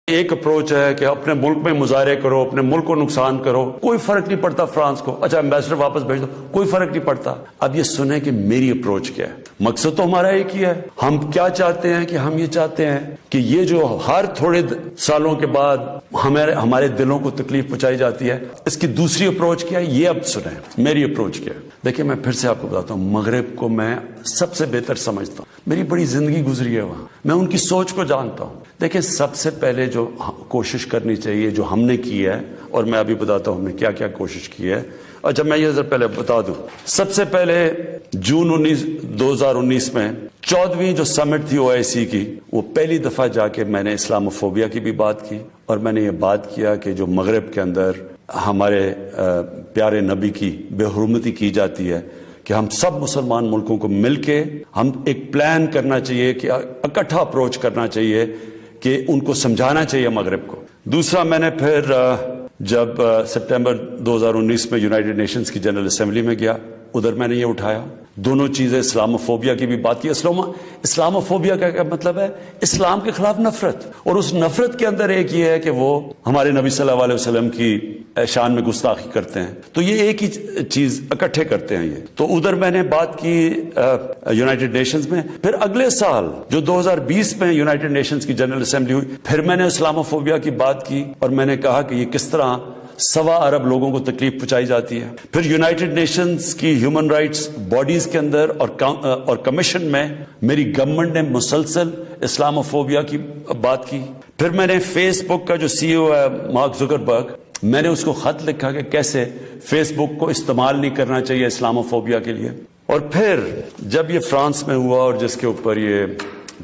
ایک اپروچ ہے کہ اپنے ملک میں مظاہرے کرو، اپنے ملک کو نقصان کرو، کوئی فرق نہیں پڑتا فرانس کو، اچھا ایمبیسڈر واپس بھیج دو، کوئی فرق نہیں پڑتا۔ اب یہ سنیں کہ میری اپروچ کیا ہے۔ مقصد تو ہمارا ایک ہی ہے۔ ہم کیا چاہتے ہیں کہ ہم یہ چاہتے ہیں کہ یہ جو ہر تھوڑے سالوں کے بعد ہمارے دلوں کو تکلیف پہنچائی جاتی ہے، اس کی دوسری اپروچ کیا ہے، یہ اب سنیں میری اپروچ کیا ہے۔ دیکھیں میں پھر سے آپ کو بتاتا ہوں، مغرب کو میں سب سے بہتر سمجھتا ہوں، میری بڑی زندگی گزری ہے وہاں، میں ان کی سوچ کو جانتا ہوں۔ دیکھیں سب سے پہلے جو کوشش کرنی چاہیے، جو ہم نے کی ہے، اور میں ابھی بتاتا ہوں ہم نے کیا کیا کوشش کی ہے۔ اچھا میں یہ ذرا پہلے بتا دوں، سب سے پہلے جون 2019 میں 14ویں جو سمٹ تھی OIC کی، وہ پہلی دفعہ جا کے میں نے اسلاموفوبیا کی بھی بات کی، اور میں نے یہ بات کیا کہ جو مغرب کے اندر ہمارے پیارے نبی کی بے حرمتی کی جاتی ہے، کہ ہم سب مسلمان ملکوں کو مل کے ہم ایک پلان کرنا چاہیے، کہ اکٹھا اپروچ کرنا چاہیے، کہ ان کو سمجھانا چاہیے مغرب کو۔ دوسرا میں نے پھر جب سپٹمبر 2019 میں یونائٹڈ نیشنز کی جنرل اسمبلی میں گیا، ادھر میں نے یہ اٹھایا، دونوں چیزیں، اسلاموفوبیا کی بھی بات کی۔ اسلاموفوبیا کا کیا مطلب ہے؟ اسلام کے خلاف نفرت، اور اس نفرت کے اندر ایک یہ ہے کہ وہ ہمارے نبی صلی اللہ علیہ وسلم کی شان میں گستاخی کرتے ہیں، تو یہ ایک ہی چیز اکٹھے کرتے ہیں یہ۔ تو ادھر میں نے بات کی یونائٹڈ نیشنز میں۔ پھر اگلے سال جو 2020 میں یونائٹڈ نیشنز کی جنرل اسمبلی ہوئی، پھر میں نے اسلاموفوبیا کی بات کی، اور میں نے کہا کہ یہ کس طرح 1.25 ارب لوگوں کو تکلیف پہنچائی جاتی ہے۔ پھر یونائٹڈ نیشنز کی ہیومن رائٹس باڈیز کے اندر اور کمیشن میں میری گورنمنٹ نے مسلسل اسلاموفوبیا کی بات کی۔ پھر میں نے فیس بک کا جو CEO ہے مارک زکربرگ، میں نے اس کو خط لکھا کہ کیسے فیس بک کو استعمال نہیں کرنا چاہیے اسلاموفوبیا کے لیے۔ اور پھر جب یہ فرانس میں ہوا، اور جس کے اوپر یہ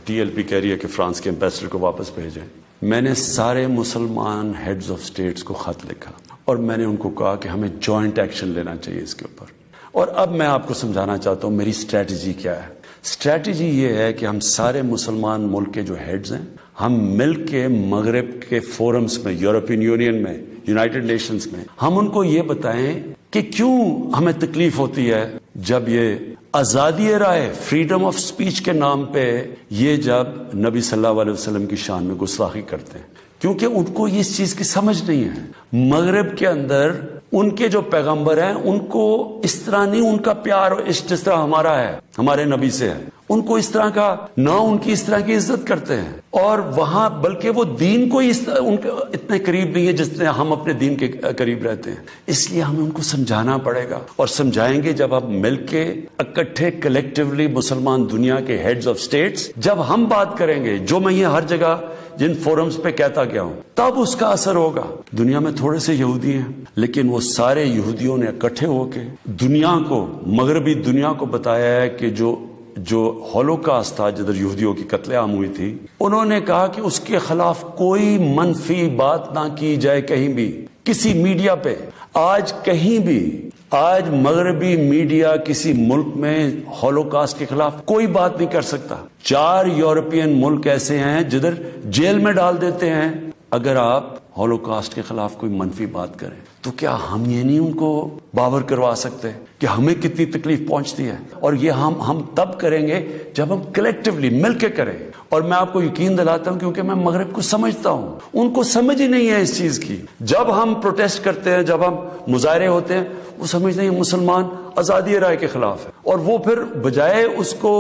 TLP کہہ رہی ہے کہ فرانس کے ایمبیسڈر کو واپس بھیجیں، میں نے سارے مسلمان ہیڈز آف سٹیٹس کو خط لکھا، اور میں نے ان کو کہا کہ ہمیں جوائنٹ ایکشن لینا چاہیے اس کے اوپر۔ اور اب میں آپ کو سمجھانا چاہتا ہوں میری اسٹریٹجی کیا ہے۔ اسٹریٹجی یہ ہے کہ ہم سارے مسلمان ملک کے جو ہیڈز ہیں، ہم مل کے مغرب کے فورمز میں، یورپین یونین میں، یونائٹڈ نیشنز میں، ہم ان کو یہ بتائیں کہ کیوں ہمیں تکلیف ہوتی ہے جب یہ آزادی رائے، فریڈم آف سپیچ کے نام پہ یہ جب نبی صلی اللہ علیہ وسلم کی شان میں گستاخی کرتے ہیں، کیونکہ ان کو اس چیز کی سمجھ نہیں ہے۔ مغرب کے اندر ان کے جو پیغمبر ہیں، ان کو اس طرح نہیں، ان کا پیار جس طرح ہمارا ہے، ہمارے نبی سے ہے، ان کو اس طرح کا نہ، ان کی اس طرح کی عزت کرتے ہیں، اور وہاں بلکہ وہ دین کو ان کے اتنے قریب نہیں ہے جس طرح ہم اپنے دین کے قریب رہتے ہیں۔ اس لیے ہمیں ان کو سمجھانا پڑے گا، اور سمجھائیں گے جب ہم مل کے اکٹھے کلیکٹیولی مسلمان دنیا کے ہیڈز آف سٹیٹس جب ہم بات کریں گے، جو میں یہ ہر جگہ جن فورمز پہ کہتا گیا ہوں، تب اس کا اثر ہوگا۔ دنیا میں تھوڑے سے یہودی ہیں، لیکن وہ سارے یہودیوں نے اکٹھے ہو کے دنیا کو، مغربی دنیا کو بتایا ہے کہ جو ہولوکاسٹ تھا، جدھر یہودیوں کی قتل عام ہوئی تھی، انہوں نے کہا کہ اس کے خلاف کوئی منفی بات نہ کی جائے کہیں بھی، کسی میڈیا پہ۔ آج کہیں بھی، آج مغربی میڈیا کسی ملک میں ہولوکاسٹ کے خلاف کوئی بات نہیں کر سکتا۔ 4 یورپین ملک ایسے ہیں جدھر جیل میں ڈال دیتے ہیں اگر آپ ہولوکاسٹ کے خلاف کوئی منفی بات کریں۔ تو کیا ہم یہ نہیں ان کو باور کروا سکتے کہ ہمیں کتنی تکلیف پہنچتی ہے؟ اور یہ ہم تب کریں گے جب ہم کلیکٹیولی مل کے کریں۔ اور میں آپ کو یقین دلاتا ہوں، کیونکہ میں مغرب کو سمجھتا ہوں، ان کو سمجھ ہی نہیں ہے اس چیز کی۔ جب ہم پروٹیسٹ کرتے ہیں، جب ہم مظاہرے ہوتے ہیں، وہ سمجھتے ہیں مسلمان آزادی رائے کے خلاف ہے، اور وہ پھر بجائے اس کو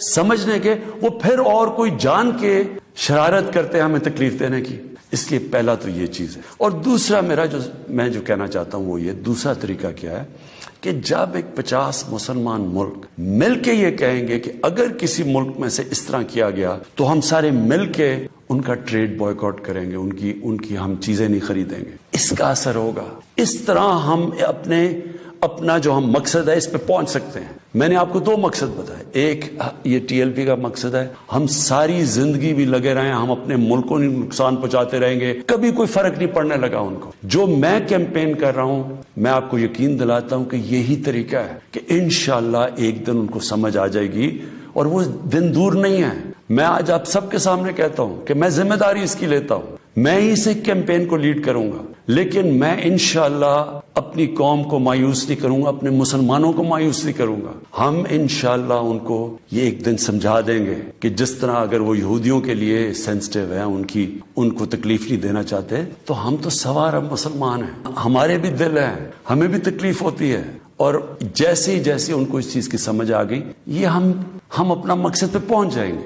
سمجھنے کے، وہ پھر اور کوئی جان کے شرارت کرتے ہیں ہمیں تکلیف دینے کی۔ اس لیے پہلا تو یہ چیز ہے۔ اور دوسرا میں جو کہنا چاہتا ہوں وہ یہ، دوسرا طریقہ کیا ہے کہ جب ایک 50 مسلمان ملک مل کے یہ کہیں گے کہ اگر کسی ملک میں سے اس طرح کیا گیا تو ہم سارے مل کے ان کا ٹریڈ بوائیکاٹ کریں گے، ان کی ہم چیزیں نہیں خریدیں گے، اس کا اثر ہوگا۔ اس طرح ہم اپنا جو ہم مقصد ہے اس پہ پہنچ سکتے ہیں۔ میں نے آپ کو 2 مقصد بتائے، ایک یہ TLP کا مقصد ہے، ہم ساری زندگی بھی لگے رہیں، ہم اپنے ملک کو نقصان پہنچاتے رہیں گے، کبھی کوئی فرق نہیں پڑنے لگا ان کو۔ جو میں کیمپین کر رہا ہوں، میں آپ کو یقین دلاتا ہوں کہ یہی طریقہ ہے کہ انشاءاللہ ایک دن ان کو سمجھ آ جائے گی، اور وہ دن دور نہیں ہے۔ میں آج آپ سب کے سامنے کہتا ہوں کہ میں ذمہ داری اس کی لیتا ہوں۔ میں ہی سے کیمپین کو لیڈ کروں گا، لیکن میں انشاءاللہ اپنی قوم کو مایوس نہیں کروں گا، اپنے مسلمانوں کو مایوس نہیں کروں گا۔ ہم انشاءاللہ ان کو یہ ایک دن سمجھا دیں گے کہ جس طرح اگر وہ یہودیوں کے لیے سینسٹیو ہیں، ان کو تکلیف نہیں دینا چاہتے، تو ہم تو سوا ارب مسلمان ہیں، ہمارے بھی دل ہیں، ہمیں بھی تکلیف ہوتی ہے، اور جیسے ان کو اس چیز کی سمجھ آ گئی، یہ ہم اپنا مقصد پہ پہنچ جائیں گے۔